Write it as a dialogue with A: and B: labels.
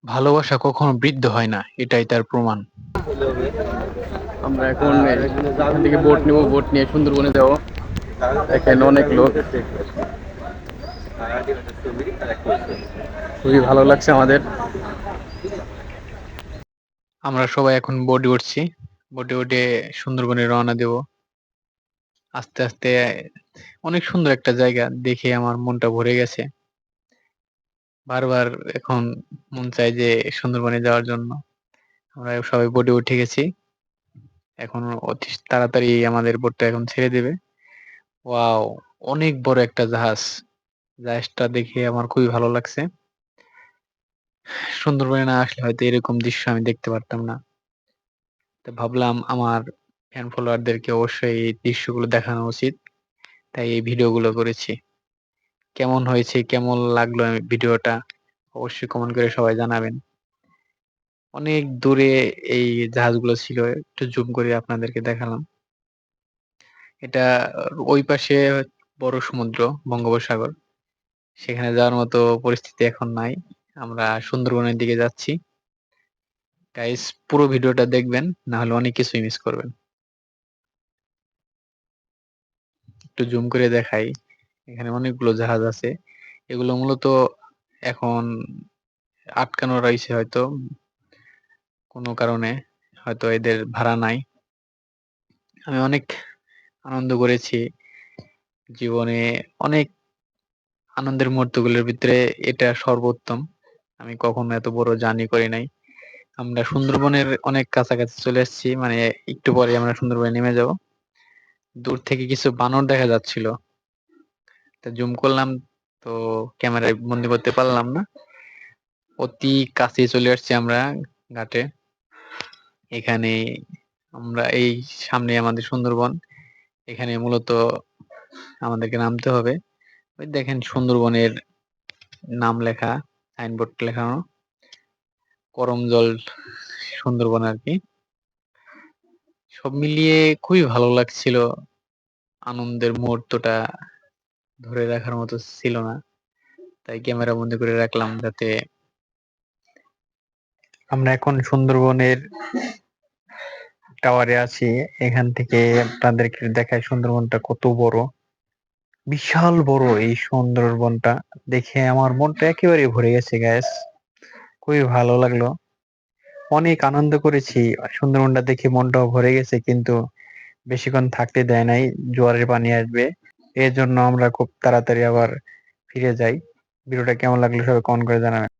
A: ভালোবাসা কখনো বৃদ্ধ হয় না, এটাই তার প্রমাণ।
B: আমরা এখন এখান থেকে বোট নেব, বোট নিয়ে সুন্দরবনে যাবো। এখানে অনেক লোক, খুবই ভালো লাগছে আমাদের।
A: আমরা সবাই এখন বোটে উঠছি, বোটে উঠে সুন্দরবনে রওনা দেব আস্তে আস্তে। অনেক সুন্দর একটা জায়গা, দেখে আমার মনটা ভরে গেছে। বারবার এখন মন চায় যে সুন্দরবনে যাওয়ার জন্য। আমরা সবাই বোটে উঠে গেছি, এখন অতি তাড়াতাড়ি আমাদের বোটটা এখন ছেড়ে দেবে। ওয়াও, অনেক বড় একটা জাহাজ। জাহাজটা দেখে আমার খুবই ভালো লাগছে। সুন্দরবনে না আসলে হয়তো এরকম দৃশ্য আমি দেখতে পারতাম না। তো ভাবলাম আমার ফ্যান ফলোয়ারদেরকে অবশ্যই এই দৃশ্যগুলো দেখানো উচিত, তাই এই ভিডিওগুলো করেছি। কেমন হয়েছে, কেমন লাগলো এই ভিডিওটা, অবশ্যই কমেন্ট করে সবাই জানাবেন। অনেক দূরে এই জাহাজগুলো ছিল, একটু জুম করে আপনাদেরকে দেখালাম। এটা ওই পাশে বড় সমুদ্র, বঙ্গোপসাগর। সেখানে যাওয়ার মতো পরিস্থিতি এখন নাই। আমরা সুন্দরবনের দিকে যাচ্ছি। গাইস, পুরো ভিডিওটা দেখবেন, না হলে অনেক কিছুই মিস করবেন। একটু জুম করে দেখাই, এখানে অনেকগুলো জাহাজ আছে। এগুলো মূলত এখন আটকানো রয়েছে হয়তো কোনো কারণে, হয়তো এদের ভাড়া নাই। আমি অনেক আনন্দ করেছি জীবনে, অনেক আনন্দের মুহূর্তগুলোর ভিতরে এটা সর্বোত্তম। আমি কখনো এত বড় জার্নি করি নাই। আমরা সুন্দরবনের অনেক কাছাকাছি চলে এসেছি, মানে একটু পরে আমরা সুন্দরবনে নেমে যাব। দূর থেকে কিছু বানর দেখা যাচ্ছিল, তা জুম করলাম, তো ক্যামেরায় বন্দি করতে পারলাম না। অতি কাছে চলে আসছি আমরা ঘাটে। এখানে আমরা এই সামনে আমাদের সুন্দরবন, এখানে মূলত আমাদেরকে নামতে হবে। ওই দেখেন সুন্দরবনের নাম লেখা, সাইনবোর্ড লেখানো, করমজল সুন্দরবন আর কি। সব মিলিয়ে খুবই ভালো লাগছিল। আনন্দের মুহূর্তটা ধরে রাখার মতো ছিল না, তাই ক্যামেরা বন্দি করে রাখলাম যাতে। আমরা এখন সুন্দরবনের টাওয়ারে আছি, এখান থেকে আপনাদেরকে দেখায় সুন্দরবনটা কত বড়। বিশাল বড় এই সুন্দরবনটা, দেখে আমার মনটা একেবারে ভরে গেছে গ্যাস। খুবই ভালো লাগলো, অনেক আনন্দ করেছি। সুন্দরবনটা দেখে মনটাও ভরে গেছে, কিন্তু বেশিক্ষণ থাকতে দেয় নাই, জোয়ারের পানি আসবে। এর জন্য আমরা খুব তাড়াতাড়ি আবার ফিরে যাই। ভিডিওটা কেমন লাগলো সবাই কমেন্ট করে জানাবেন।